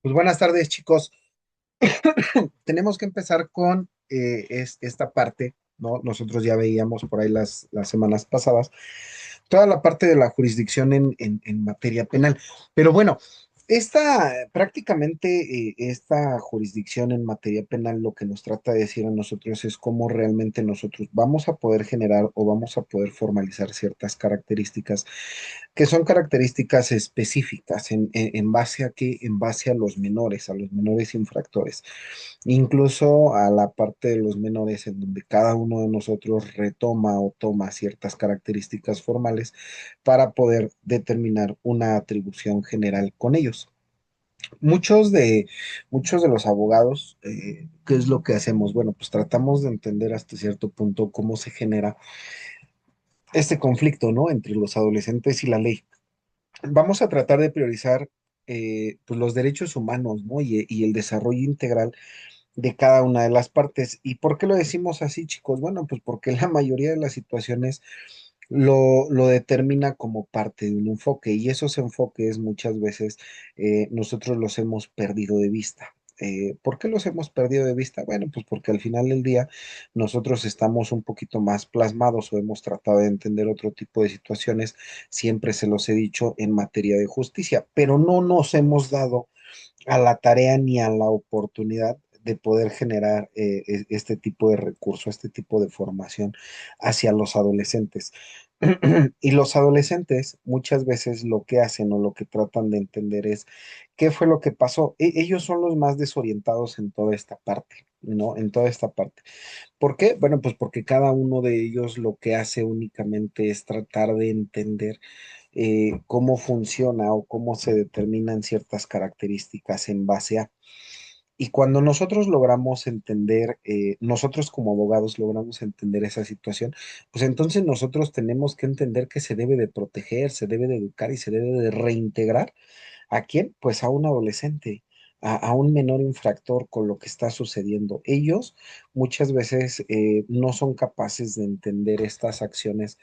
Pues buenas tardes, chicos. Tenemos que empezar con esta parte, ¿no? Nosotros ya veíamos por ahí las semanas pasadas toda la parte de la jurisdicción en materia penal. Pero bueno, esta jurisdicción en materia penal lo que nos trata de decir a nosotros es cómo realmente nosotros vamos a poder generar o vamos a poder formalizar ciertas características que son características específicas en base a qué, en base a los menores infractores, incluso a la parte de los menores en donde cada uno de nosotros retoma o toma ciertas características formales para poder determinar una atribución general con ellos. Muchos de, muchos de los abogados, ¿qué es lo que hacemos? Bueno, pues tratamos de entender hasta cierto punto cómo se genera este conflicto, ¿no? Entre los adolescentes y la ley. Vamos a tratar de priorizar pues los derechos humanos, ¿no? Y el desarrollo integral de cada una de las partes. ¿Y por qué lo decimos así, chicos? Bueno, pues porque la mayoría de las situaciones lo determina como parte de un enfoque y esos enfoques muchas veces nosotros los hemos perdido de vista. ¿Por qué los hemos perdido de vista? Bueno, pues porque al final del día nosotros estamos un poquito más plasmados o hemos tratado de entender otro tipo de situaciones, siempre se los he dicho, en materia de justicia, pero no nos hemos dado a la tarea ni a la oportunidad de poder generar este tipo de recurso, este tipo de formación hacia los adolescentes. Y los adolescentes muchas veces lo que hacen o lo que tratan de entender es qué fue lo que pasó. Ellos son los más desorientados en toda esta parte, ¿no? En toda esta parte. ¿Por qué? Bueno, pues porque cada uno de ellos lo que hace únicamente es tratar de entender cómo funciona o cómo se determinan ciertas características en base a. Y cuando nosotros logramos entender, nosotros como abogados logramos entender esa situación, pues entonces nosotros tenemos que entender que se debe de proteger, se debe de educar y se debe de reintegrar. ¿A quién? Pues a un adolescente, a un menor infractor con lo que está sucediendo. Ellos muchas veces no son capaces de entender estas acciones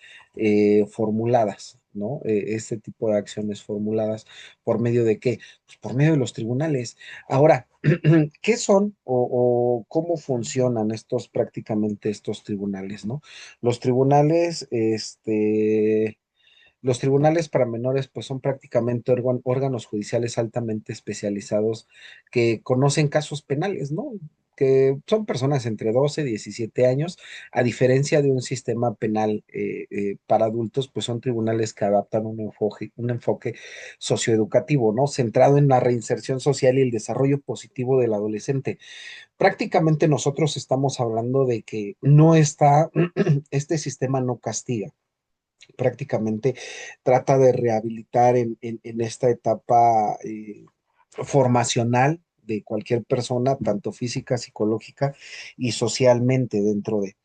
formuladas, ¿no? Este tipo de acciones formuladas, ¿por medio de qué? Pues por medio de los tribunales. Ahora, ¿qué son o cómo funcionan estos tribunales, ¿no? Los tribunales, los tribunales para menores, pues son prácticamente órganos judiciales altamente especializados que conocen casos penales, ¿no? Que son personas entre 12 y 17 años, a diferencia de un sistema penal para adultos, pues son tribunales que adaptan un enfoque socioeducativo, ¿no? Centrado en la reinserción social y el desarrollo positivo del adolescente. Prácticamente nosotros estamos hablando de que no está, este sistema no castiga, prácticamente trata de rehabilitar en esta etapa formacional de cualquier persona, tanto física, psicológica y socialmente dentro de.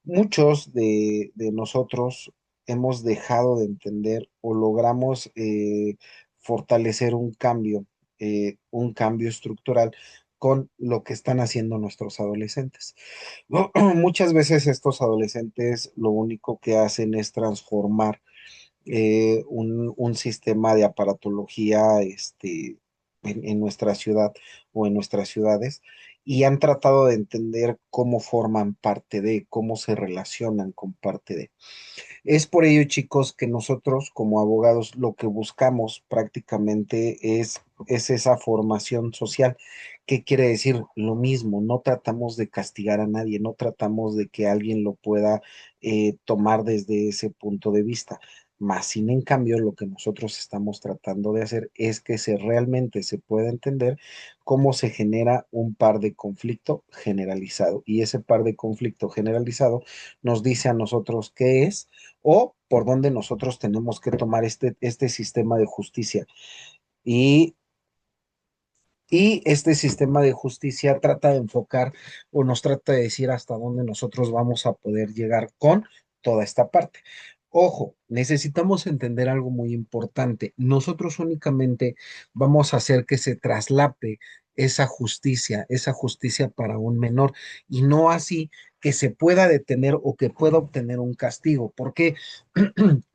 Muchos de nosotros hemos dejado de entender o logramos fortalecer un cambio estructural con lo que están haciendo nuestros adolescentes. Muchas veces estos adolescentes lo único que hacen es transformar un sistema de aparatología en nuestra ciudad o en nuestras ciudades y han tratado de entender cómo forman parte de, cómo se relacionan con parte de. Es por ello, chicos, que nosotros como abogados lo que buscamos prácticamente es esa formación social. ¿Qué quiere decir? Lo mismo, no tratamos de castigar a nadie, no tratamos de que alguien lo pueda tomar desde ese punto de vista. Más sin en cambio, lo que nosotros estamos tratando de hacer es que realmente se pueda entender cómo se genera un par de conflicto generalizado. Y ese par de conflicto generalizado nos dice a nosotros qué es o por dónde nosotros tenemos que tomar este sistema de justicia. Y, y este sistema de justicia trata de enfocar o nos trata de decir hasta dónde nosotros vamos a poder llegar con toda esta parte. Ojo, necesitamos entender algo muy importante. Nosotros únicamente vamos a hacer que se traslape esa justicia para un menor, y no así que se pueda detener o que pueda obtener un castigo. ¿Por qué?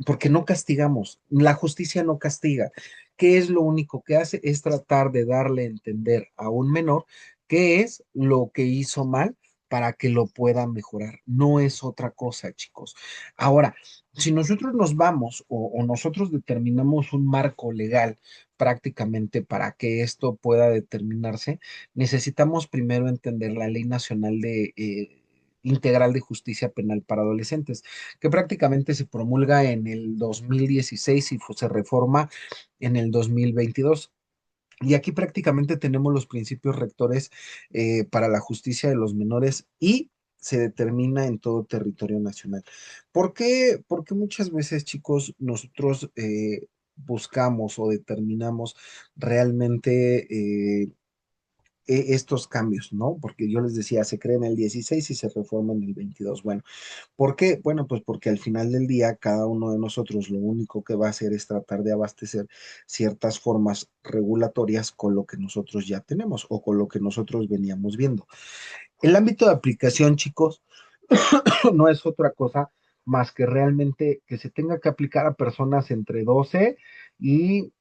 Porque no castigamos, la justicia no castiga. ¿Qué es lo único que hace? Es tratar de darle a entender a un menor qué es lo que hizo mal para que lo pueda mejorar. No es otra cosa, chicos. Ahora, si nosotros nos vamos o nosotros determinamos un marco legal prácticamente para que esto pueda determinarse, necesitamos primero entender la Ley Nacional de Integral de Justicia Penal para Adolescentes, que prácticamente se promulga en el 2016 y se reforma en el 2022. Y aquí prácticamente tenemos los principios rectores para la justicia de los menores y se determina en todo territorio nacional. ¿Por qué? Porque muchas veces, chicos, nosotros buscamos o determinamos realmente estos cambios, ¿no? Porque yo les decía, se crea en el 16 y se reforma en el 22. Bueno, ¿por qué? Bueno, pues porque al final del día cada uno de nosotros lo único que va a hacer es tratar de abastecer ciertas formas regulatorias con lo que nosotros ya tenemos o con lo que nosotros veníamos viendo. El ámbito de aplicación, chicos, no es otra cosa más que realmente que se tenga que aplicar a personas entre 12 y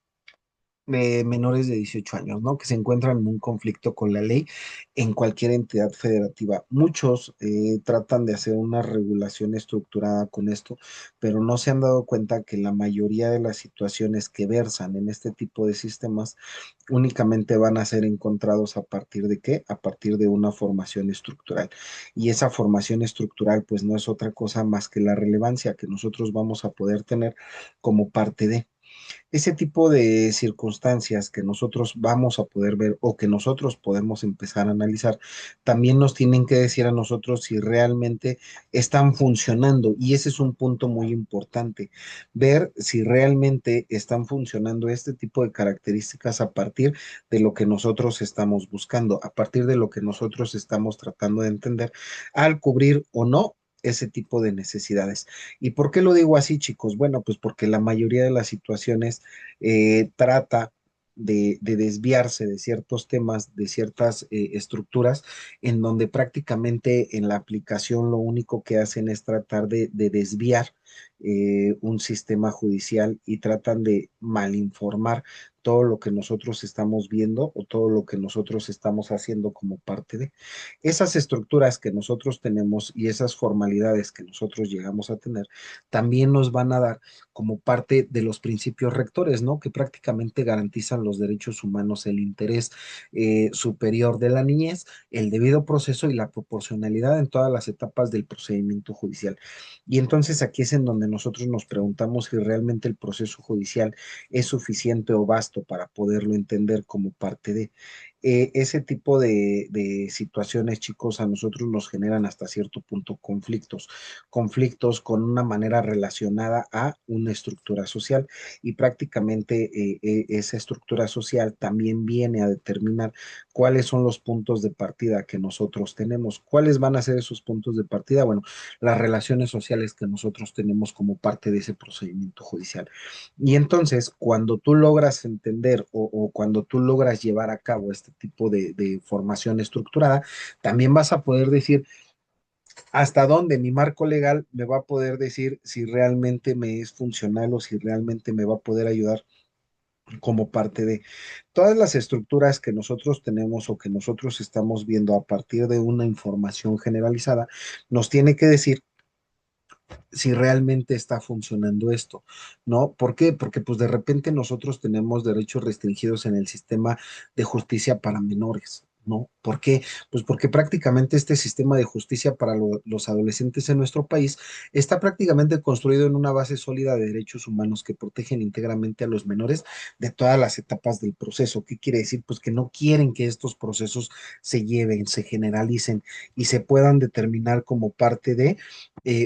menores de 18 años, ¿no? Que se encuentran en un conflicto con la ley en cualquier entidad federativa. Muchos tratan de hacer una regulación estructurada con esto, pero no se han dado cuenta que la mayoría de las situaciones que versan en este tipo de sistemas únicamente van a ser encontrados a partir de qué? A partir de una formación estructural. Y esa formación estructural, pues no es otra cosa más que la relevancia que nosotros vamos a poder tener como parte de ese tipo de circunstancias que nosotros vamos a poder ver o que nosotros podemos empezar a analizar, también nos tienen que decir a nosotros si realmente están funcionando. Y ese es un punto muy importante, ver si realmente están funcionando este tipo de características a partir de lo que nosotros estamos buscando, a partir de lo que nosotros estamos tratando de entender al cubrir o no ese tipo de necesidades. ¿Y por qué lo digo así, chicos? Bueno, pues porque la mayoría de las situaciones trata de desviarse de ciertos temas, de ciertas estructuras, en donde prácticamente en la aplicación lo único que hacen es tratar de desviar un sistema judicial y tratan de malinformar todo lo que nosotros estamos viendo o todo lo que nosotros estamos haciendo como parte de esas estructuras que nosotros tenemos y esas formalidades que nosotros llegamos a tener, también nos van a dar como parte de los principios rectores, ¿no? Que prácticamente garantizan los derechos humanos, el interés superior de la niñez, el debido proceso y la proporcionalidad en todas las etapas del procedimiento judicial. Y entonces aquí es en donde nosotros nos preguntamos si realmente el proceso judicial es suficiente o vasto para poderlo entender como parte de ese tipo de situaciones, chicos, a nosotros nos generan hasta cierto punto conflictos, conflictos con una manera relacionada a una estructura social y prácticamente esa estructura social también viene a determinar cuáles son los puntos de partida que nosotros tenemos. ¿Cuáles van a ser esos puntos de partida? Bueno, las relaciones sociales que nosotros tenemos como parte de ese procedimiento judicial. Y entonces, cuando tú logras entender o cuando tú logras llevar a cabo este tipo de formación estructurada, también vas a poder decir hasta dónde mi marco legal me va a poder decir si realmente me es funcional o si realmente me va a poder ayudar como parte de todas las estructuras que nosotros tenemos o que nosotros estamos viendo a partir de una información generalizada, nos tiene que decir si realmente está funcionando esto, ¿no? ¿Por qué? Porque pues de repente nosotros tenemos derechos restringidos en el sistema de justicia para menores. ¿No? ¿Por qué? Pues porque prácticamente este sistema de justicia para los adolescentes en nuestro país está prácticamente construido en una base sólida de derechos humanos que protegen íntegramente a los menores de todas las etapas del proceso. ¿Qué quiere decir? Pues que no quieren que estos procesos se lleven, se generalicen y se puedan determinar como parte de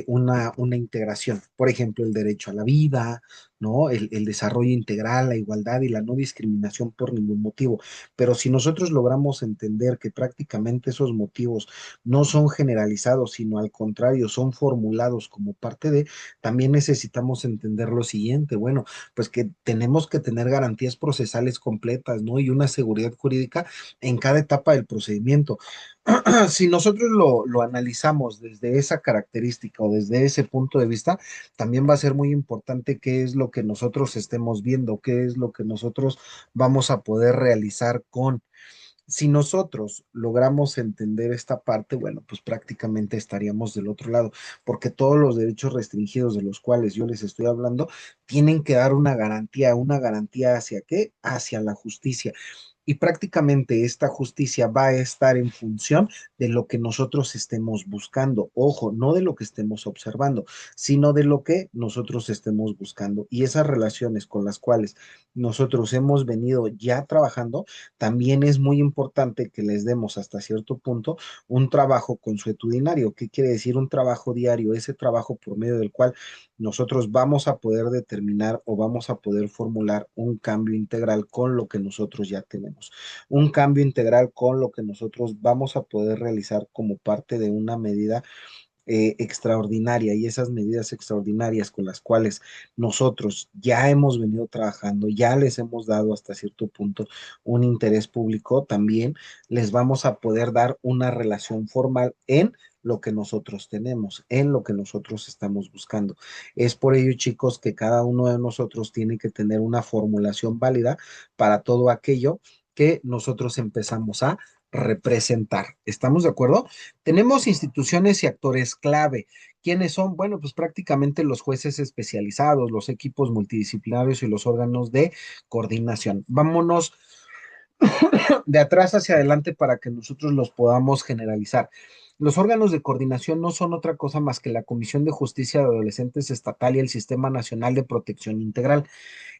una integración. Por ejemplo, el derecho a la vida, ¿no? El desarrollo integral, la igualdad y la no discriminación por ningún motivo. Pero si nosotros logramos entender que prácticamente esos motivos no son generalizados, sino al contrario, son formulados como parte de, también necesitamos entender lo siguiente, bueno, pues que tenemos que tener garantías procesales completas, ¿no? Y una seguridad jurídica en cada etapa del procedimiento. Si nosotros lo analizamos desde esa característica o desde ese punto de vista, también va a ser muy importante qué es lo que nosotros estemos viendo, qué es lo que nosotros vamos a poder realizar con. Si nosotros logramos entender esta parte, bueno, pues prácticamente estaríamos del otro lado, porque todos los derechos restringidos de los cuales yo les estoy hablando tienen que dar una garantía hacia qué, hacia la justicia. Y prácticamente esta justicia va a estar en función de lo que nosotros estemos buscando. Ojo, no de lo que estemos observando, sino de lo que nosotros estemos buscando. Y esas relaciones con las cuales nosotros hemos venido ya trabajando, también es muy importante que les demos hasta cierto punto un trabajo consuetudinario. ¿Qué quiere decir un trabajo diario? Ese trabajo por medio del cual nosotros vamos a poder determinar o vamos a poder formular un cambio integral con lo que nosotros ya tenemos. Un cambio integral con lo que nosotros vamos a poder realizar como parte de una medida extraordinaria, y esas medidas extraordinarias con las cuales nosotros ya hemos venido trabajando, ya les hemos dado hasta cierto punto un interés público, también les vamos a poder dar una relación formal en lo que nosotros tenemos, en lo que nosotros estamos buscando. Es por ello, chicos, que cada uno de nosotros tiene que tener una formulación válida para todo aquello que nosotros empezamos a representar. ¿Estamos de acuerdo? Tenemos instituciones y actores clave. ¿Quiénes son? Bueno, pues prácticamente los jueces especializados, los equipos multidisciplinarios y los órganos de coordinación. Vámonos de atrás hacia adelante para que nosotros los podamos generalizar. Los órganos de coordinación no son otra cosa más que la Comisión de Justicia de Adolescentes Estatal y el Sistema Nacional de Protección Integral.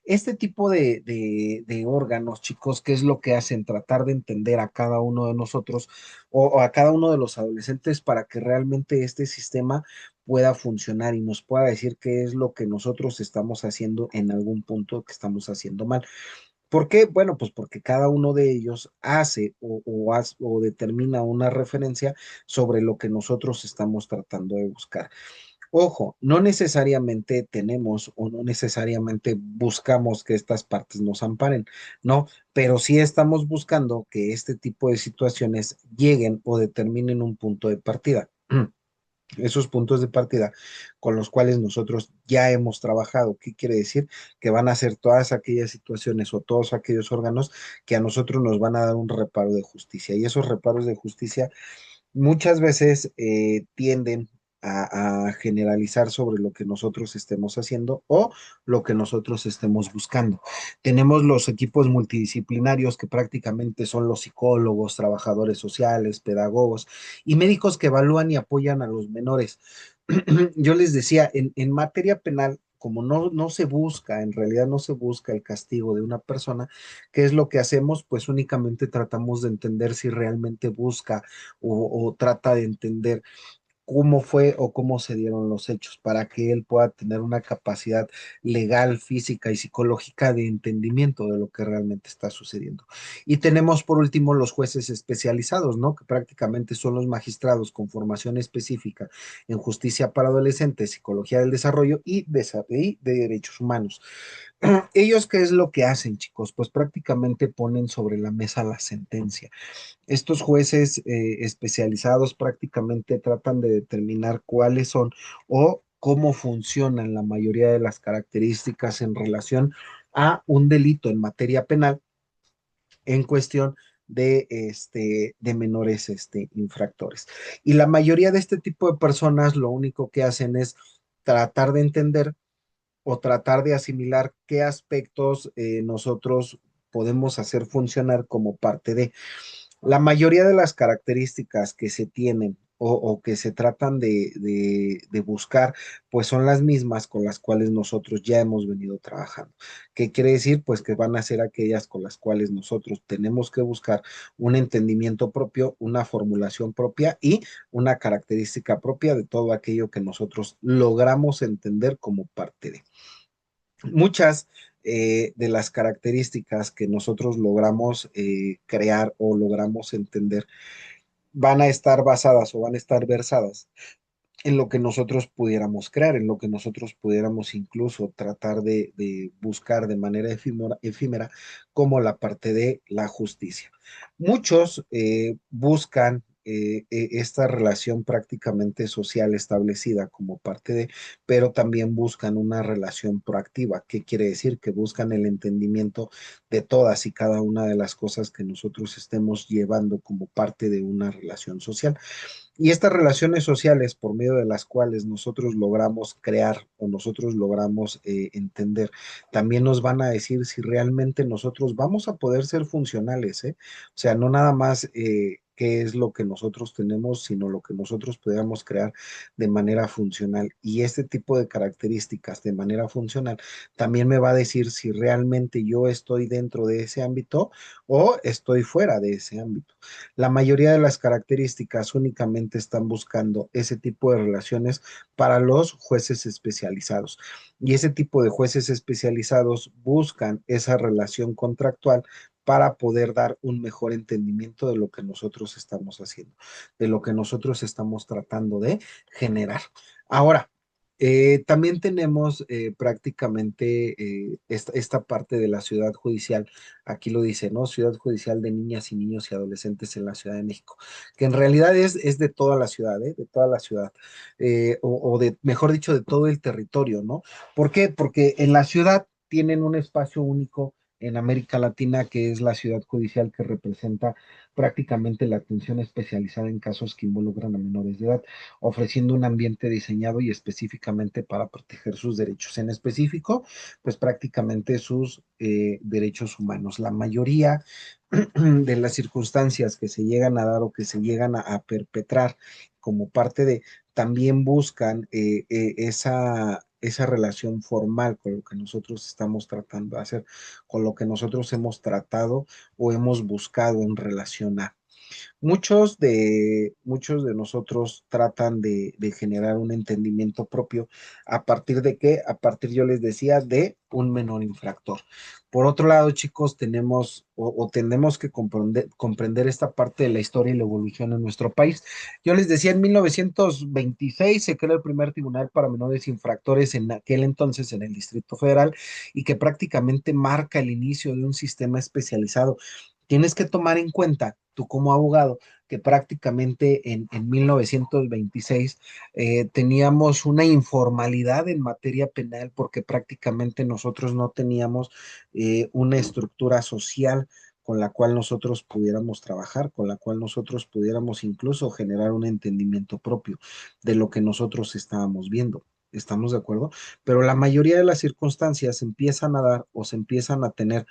Este tipo de órganos, chicos, ¿qué es lo que hacen? Tratar de entender a cada uno de nosotros o a cada uno de los adolescentes para que realmente este sistema pueda funcionar y nos pueda decir qué es lo que nosotros estamos haciendo en algún punto que estamos haciendo mal. ¿Por qué? Bueno, pues porque cada uno de ellos hace o determina una referencia sobre lo que nosotros estamos tratando de buscar. Ojo, no necesariamente tenemos o no necesariamente buscamos que estas partes nos amparen, no, pero sí estamos buscando que este tipo de situaciones lleguen o determinen un punto de partida. Esos puntos de partida con los cuales nosotros ya hemos trabajado. ¿Qué quiere decir? Que van a ser todas aquellas situaciones o todos aquellos órganos que a nosotros nos van a dar un reparo de justicia. Y esos reparos de justicia muchas veces tienden a generalizar sobre lo que nosotros estemos haciendo o lo que nosotros estemos buscando. Tenemos los equipos multidisciplinarios que prácticamente son los psicólogos, trabajadores sociales, pedagogos y médicos que evalúan y apoyan a los menores. Yo les decía, en materia penal, como no se busca, en realidad no se busca el castigo de una persona, ¿qué es lo que hacemos? Pues únicamente tratamos de entender si realmente busca o trata de entender cómo fue o cómo se dieron los hechos, para que él pueda tener una capacidad legal, física y psicológica de entendimiento de lo que realmente está sucediendo. Y tenemos por último los jueces especializados, ¿no? Que prácticamente son los magistrados con formación específica en justicia para adolescentes, psicología del desarrollo y de derechos humanos. Ellos, ¿qué es lo que hacen, chicos? Pues prácticamente ponen sobre la mesa la sentencia. Estos jueces especializados prácticamente tratan de determinar cuáles son o cómo funcionan la mayoría de las características en relación a un delito en materia penal en cuestión de menores infractores. Y la mayoría de este tipo de personas lo único que hacen es tratar de entender o tratar de asimilar qué aspectos nosotros podemos hacer funcionar como parte de. La mayoría de las características que se tienen o que se tratan de buscar, pues son las mismas con las cuales nosotros ya hemos venido trabajando. ¿Qué quiere decir? Pues que van a ser aquellas con las cuales nosotros tenemos que buscar un entendimiento propio, una formulación propia y una característica propia de todo aquello que nosotros logramos entender como parte de. Muchas de las características que nosotros logramos crear o logramos entender van a estar basadas o van a estar versadas en lo que nosotros pudiéramos crear, en lo que nosotros pudiéramos incluso tratar de buscar de manera efímera, como la parte de la justicia. Muchos buscan esta relación prácticamente social establecida como parte de, pero también buscan una relación proactiva. ¿Qué quiere decir? Que buscan el entendimiento de todas y cada una de las cosas que nosotros estemos llevando como parte de una relación social. Y estas relaciones sociales por medio de las cuales nosotros logramos crear o nosotros logramos entender, también nos van a decir si realmente nosotros vamos a poder ser funcionales, ¿eh? O sea, no nada más qué es lo que nosotros tenemos, sino lo que nosotros podamos crear de manera funcional. Y este tipo de características de manera funcional también me va a decir si realmente yo estoy dentro de ese ámbito o estoy fuera de ese ámbito. La mayoría de las características únicamente están buscando ese tipo de relaciones para los jueces especializados. Y ese tipo de jueces especializados buscan esa relación contractual para poder dar un mejor entendimiento de lo que nosotros estamos haciendo, de lo que nosotros estamos tratando de generar. Ahora, también tenemos prácticamente esta parte de la ciudad judicial. Aquí lo dice, ¿no? Ciudad Judicial de Niñas y Niños y Adolescentes en la Ciudad de México, que en realidad es de toda la ciudad, ¿eh? De toda la ciudad, o de, mejor dicho, de todo el territorio, ¿no? ¿Por qué? Porque en la ciudad tienen un espacio único en América Latina, que es la ciudad judicial que representa prácticamente la atención especializada en casos que involucran a menores de edad, ofreciendo un ambiente diseñado y específicamente para proteger sus derechos. En específico, pues prácticamente sus derechos humanos. La mayoría de las circunstancias que se llegan a dar o que se llegan a perpetrar como parte de, también buscan esa relación formal con lo que nosotros estamos tratando de hacer, con lo que nosotros hemos tratado o hemos buscado en relación a. Muchos de nosotros tratan de generar un entendimiento propio a partir de qué, a partir, yo les decía, de un menor infractor. Por otro lado, chicos, tenemos o tenemos que comprender esta parte de la historia y la evolución en nuestro país. Yo les decía, en 1926 se creó el primer tribunal para menores infractores en aquel entonces en el Distrito Federal y que prácticamente marca el inicio de un sistema especializado. Tienes que tomar en cuenta, tú como abogado, que prácticamente en 1926 teníamos una informalidad en materia penal porque prácticamente nosotros no teníamos una estructura social con la cual nosotros pudiéramos trabajar, con la cual nosotros pudiéramos incluso generar un entendimiento propio de lo que nosotros estábamos viendo. ¿Estamos de acuerdo? Pero la mayoría de las circunstancias empiezan a dar o se empiezan a tener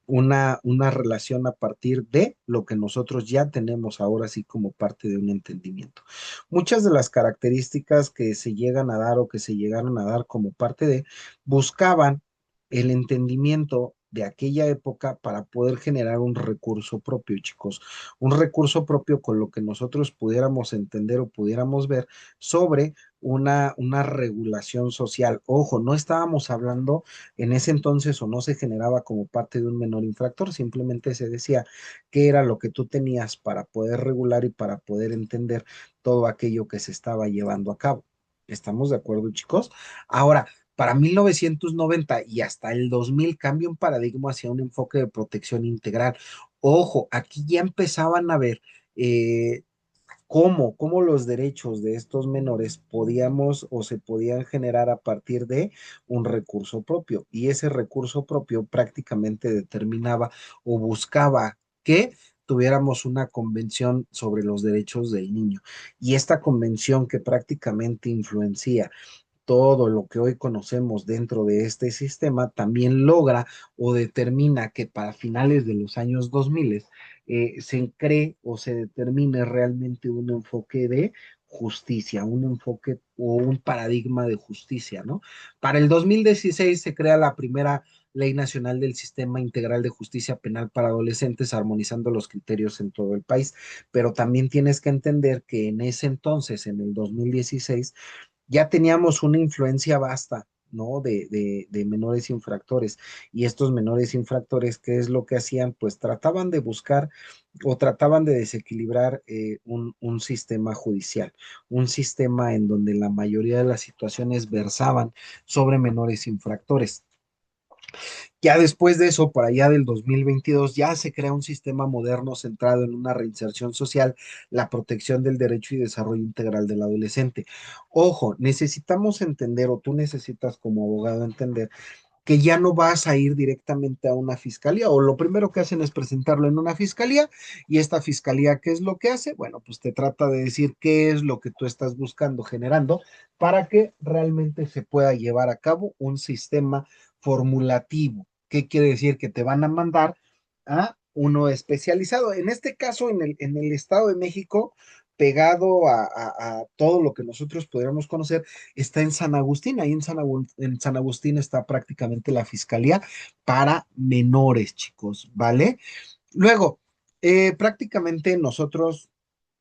una relación a partir de lo que nosotros ya tenemos ahora, así como parte de un entendimiento. Muchas de las características que se llegan a dar o que se llegaron a dar como parte de, buscaban el entendimiento de aquella época para poder generar un recurso propio, chicos, un recurso propio con lo que nosotros pudiéramos entender o pudiéramos ver sobre una regulación social. Ojo, no estábamos hablando en ese entonces o no se generaba como parte de un menor infractor, simplemente se decía qué era lo que tú tenías para poder regular y para poder entender todo aquello que se estaba llevando a cabo. ¿Estamos de acuerdo, chicos? Ahora, para 1990 y hasta el 2000 cambia un paradigma hacia un enfoque de protección integral. Ojo, aquí ya empezaban a ver cómo los derechos de estos menores podíamos o se podían generar a partir de un recurso propio. Y ese recurso propio prácticamente determinaba o buscaba que tuviéramos una convención sobre los derechos del niño. Y esta convención que prácticamente influencia todo lo que hoy conocemos dentro de este sistema también logra o determina que para finales de los años 2000 se cree o se determine realmente un enfoque de justicia, un enfoque o un paradigma de justicia, ¿no? Para el 2016 se crea la primera Ley Nacional del Sistema Integral de Justicia Penal para Adolescentes, armonizando los criterios en todo el país. Pero también tienes que entender que en ese entonces, en el 2016, ya teníamos una influencia vasta ¿no? De menores infractores. Y estos menores infractores, ¿qué es lo que hacían? Pues trataban de buscar o trataban de desequilibrar un sistema judicial, un sistema en donde la mayoría de las situaciones versaban sobre menores infractores. Ya después de eso, por allá del 2022, ya se crea un sistema moderno centrado en una reinserción social, la protección del derecho y desarrollo integral del adolescente. Ojo, necesitamos entender, o tú necesitas como abogado entender, que ya no vas a ir directamente a una fiscalía, o lo primero que hacen es presentarlo en una fiscalía, y esta fiscalía, ¿qué es lo que hace? Bueno, pues te trata de decir qué es lo que tú estás buscando, generando, para que realmente se pueda llevar a cabo un sistema formulativo. ¿Qué quiere decir? Que te van a mandar a uno especializado. En este caso, en el Estado de México, pegado a todo lo que nosotros podríamos conocer, está en San Agustín. Ahí en San Agustín está prácticamente la fiscalía para menores, chicos, ¿vale? Luego, prácticamente nosotros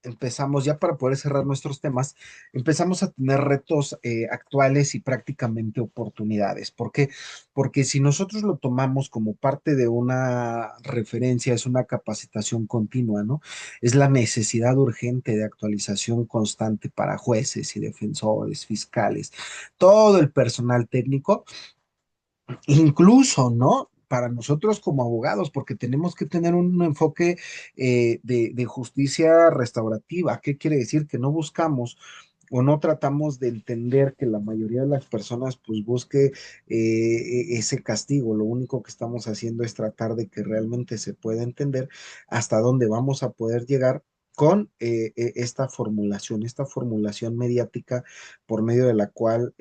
empezamos, ya para poder cerrar nuestros temas, empezamos a tener retos actuales y prácticamente oportunidades. ¿Por qué? Porque si nosotros lo tomamos como parte de una referencia, es una capacitación continua, ¿no? Es la necesidad urgente de actualización constante para jueces y defensores, fiscales, todo el personal técnico, incluso, ¿no? Para nosotros como abogados, porque tenemos que tener un enfoque de justicia restaurativa. ¿Qué quiere decir? Que no buscamos o no tratamos de entender que la mayoría de las personas pues busque ese castigo. Lo único que estamos haciendo es tratar de que realmente se pueda entender hasta dónde vamos a poder llegar con esta formulación mediática por medio de la cual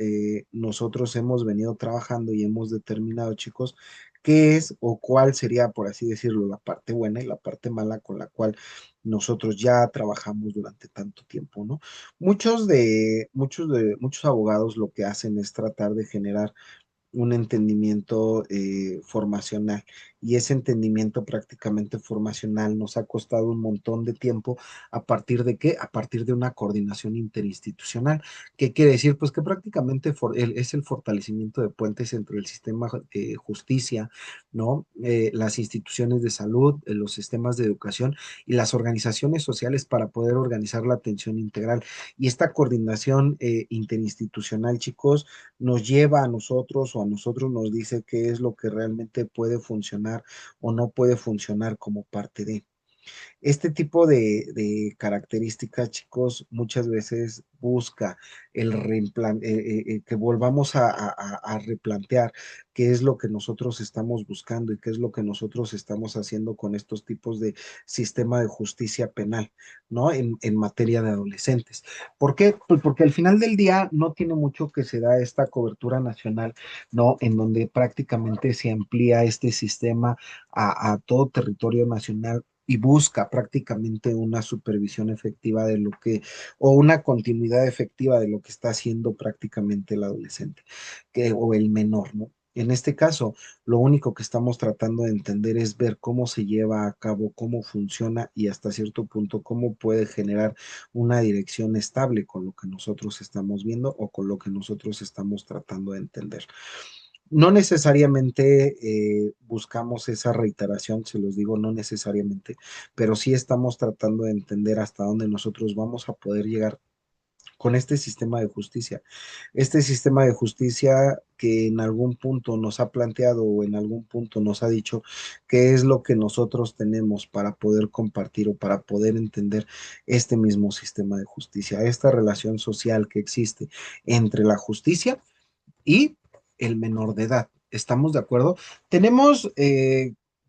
nosotros hemos venido trabajando y hemos determinado, chicos, qué es o cuál sería, por así decirlo, la parte buena y la parte mala con la cual nosotros ya trabajamos durante tanto tiempo, ¿no? Muchos abogados lo que hacen es tratar de generar un entendimiento formacional, y ese entendimiento prácticamente formacional nos ha costado un montón de tiempo. ¿A partir de qué? A partir de una coordinación interinstitucional. ¿Qué quiere decir? Pues que prácticamente es el fortalecimiento de puentes entre el sistema justicia, ¿no? Las instituciones de salud, los sistemas de educación y las organizaciones sociales para poder organizar la atención integral. Y esta coordinación interinstitucional, chicos, nos lleva a nosotros, o a nosotros nos dice qué es lo que realmente puede funcionar o no puede funcionar como parte de. Este tipo de características, chicos, muchas veces busca que volvamos a replantear qué es lo que nosotros estamos buscando y qué es lo que nosotros estamos haciendo con estos tipos de sistema de justicia penal, ¿no? En materia de adolescentes. ¿Por qué? Pues porque al final del día no tiene mucho que se da esta cobertura nacional, ¿no? En donde prácticamente se amplía este sistema a todo territorio nacional y busca prácticamente una supervisión efectiva de lo que, o una continuidad efectiva de lo que está haciendo prácticamente el adolescente, o el menor, ¿no? En este caso, lo único que estamos tratando de entender es ver cómo se lleva a cabo, cómo funciona y hasta cierto punto cómo puede generar una dirección estable con lo que nosotros estamos viendo o con lo que nosotros estamos tratando de entender. No necesariamente buscamos esa reiteración, se los digo, no necesariamente, pero sí estamos tratando de entender hasta dónde nosotros vamos a poder llegar con este sistema de justicia. Este sistema de justicia que en algún punto nos ha planteado o en algún punto nos ha dicho qué es lo que nosotros tenemos para poder compartir o para poder entender este mismo sistema de justicia, esta relación social que existe entre la justicia y el menor de edad. ¿Estamos de acuerdo? Tenemos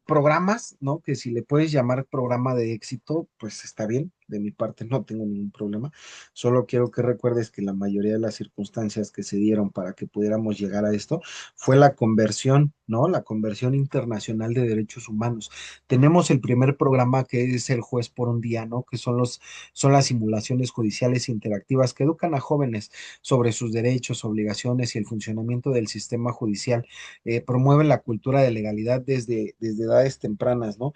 programas, ¿no? Que si le puedes llamar programa de éxito, pues está bien. De mi parte no tengo ningún problema. Solo quiero que recuerdes que la mayoría de las circunstancias que se dieron para que pudiéramos llegar a esto fue la conversión, ¿no? La conversión internacional de derechos humanos. Tenemos el primer programa que es el juez por un día, ¿no? Que son las simulaciones judiciales interactivas que educan a jóvenes sobre sus derechos, obligaciones y el funcionamiento del sistema judicial. Promueven la cultura de legalidad desde edades tempranas, ¿no?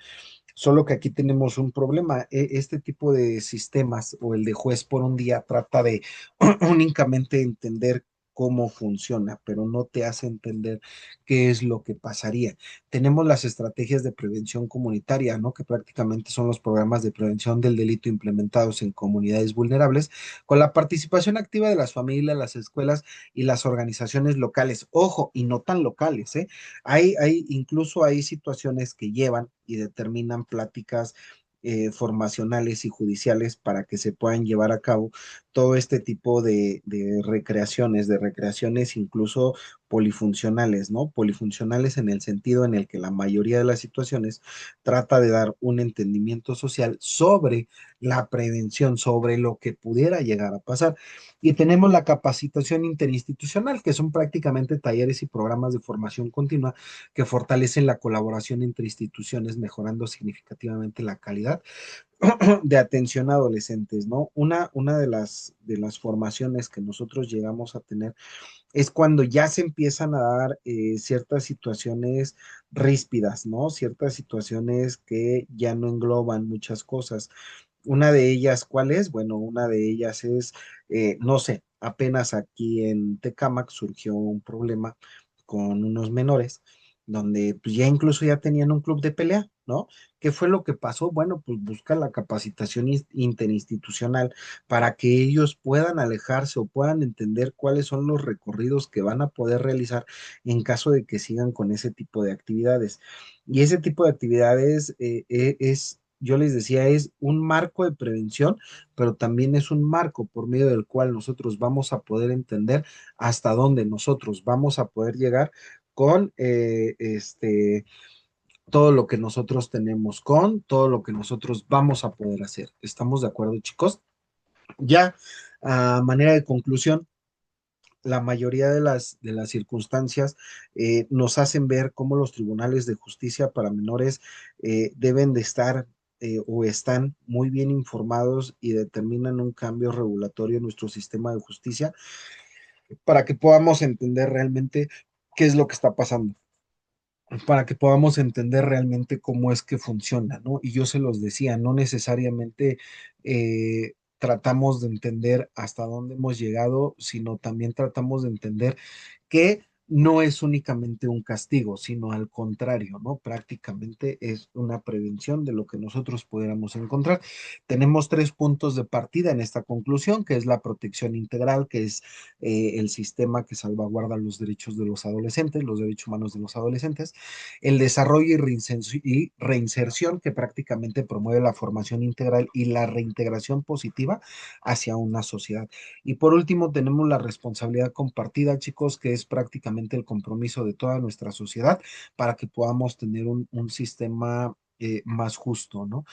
Solo que aquí tenemos un problema. Este tipo de sistemas o el de juez por un día trata de únicamente entender cómo funciona, pero no te hace entender qué es lo que pasaría. Tenemos las estrategias de prevención comunitaria, ¿no? Que prácticamente son los programas de prevención del delito implementados en comunidades vulnerables, con la participación activa de las familias, las escuelas y las organizaciones locales. Ojo, y no tan locales, ¿eh? Incluso hay situaciones que llevan y determinan pláticas formacionales y judiciales para que se puedan llevar a cabo todo este tipo de recreaciones incluso polifuncionales, ¿no? Polifuncionales en el sentido en el que la mayoría de las situaciones trata de dar un entendimiento social sobre la prevención, sobre lo que pudiera llegar a pasar. Y tenemos la capacitación interinstitucional, que son prácticamente talleres y programas de formación continua que fortalecen la colaboración entre instituciones, mejorando significativamente la calidad de atención a adolescentes, ¿no? Una de las formaciones que nosotros llegamos a tener es cuando ya se empiezan a dar ciertas situaciones ríspidas, ¿no? Ciertas situaciones que ya no engloban muchas cosas. Una de ellas, ¿cuál es? Bueno, una de ellas es, no sé, apenas aquí en Tecámac surgió un problema con unos menores, donde pues ya incluso ya tenían un club de pelea, ¿no? ¿Qué fue lo que pasó? Bueno, pues busca la capacitación interinstitucional para que ellos puedan alejarse o puedan entender cuáles son los recorridos que van a poder realizar en caso de que sigan con ese tipo de actividades. Y ese tipo de actividades yo les decía, es un marco de prevención, pero también es un marco por medio del cual nosotros vamos a poder entender hasta dónde nosotros vamos a poder llegar con todo lo que nosotros tenemos, con todo lo que nosotros vamos a poder hacer. ¿Estamos de acuerdo, chicos? Ya a manera de conclusión, la mayoría de las circunstancias nos hacen ver cómo los tribunales de justicia para menores deben de estar o están muy bien informados y determinan un cambio regulatorio en nuestro sistema de justicia para que podamos entender realmente qué es lo que está pasando, para que podamos entender realmente cómo es que funciona, ¿no? Y yo se los decía, no necesariamente tratamos de entender hasta dónde hemos llegado, sino también tratamos de entender que no es únicamente un castigo, sino al contrario, ¿no? Prácticamente es una prevención de lo que nosotros pudiéramos encontrar. Tenemos tres puntos de partida en esta conclusión, que es la protección integral, que es el sistema que salvaguarda los derechos de los adolescentes, los derechos humanos de los adolescentes, el desarrollo y reinserción, que prácticamente promueve la formación integral y la reintegración positiva hacia una sociedad. Y por último, tenemos la responsabilidad compartida, chicos, que es prácticamente el compromiso de toda nuestra sociedad para que podamos tener un sistema más justo, ¿no?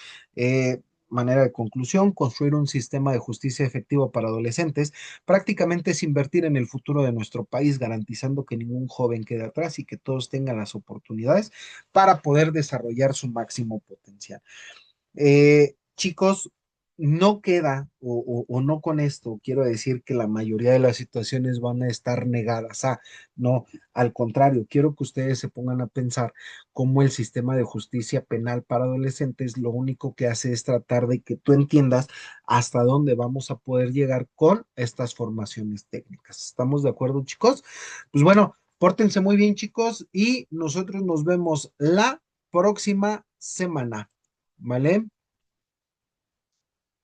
Manera de conclusión, construir un sistema de justicia efectivo para adolescentes prácticamente es invertir en el futuro de nuestro país, garantizando que ningún joven quede atrás y que todos tengan las oportunidades para poder desarrollar su máximo potencial. Chicos, no queda o no con esto quiero decir que la mayoría de las situaciones van a estar negadas. No, al contrario, quiero que ustedes se pongan a pensar cómo el sistema de justicia penal para adolescentes lo único que hace es tratar de que tú entiendas hasta dónde vamos a poder llegar con estas formaciones técnicas. ¿Estamos de acuerdo, chicos? Pues bueno, pórtense muy bien, chicos, y nosotros nos vemos la próxima semana. ¿Vale?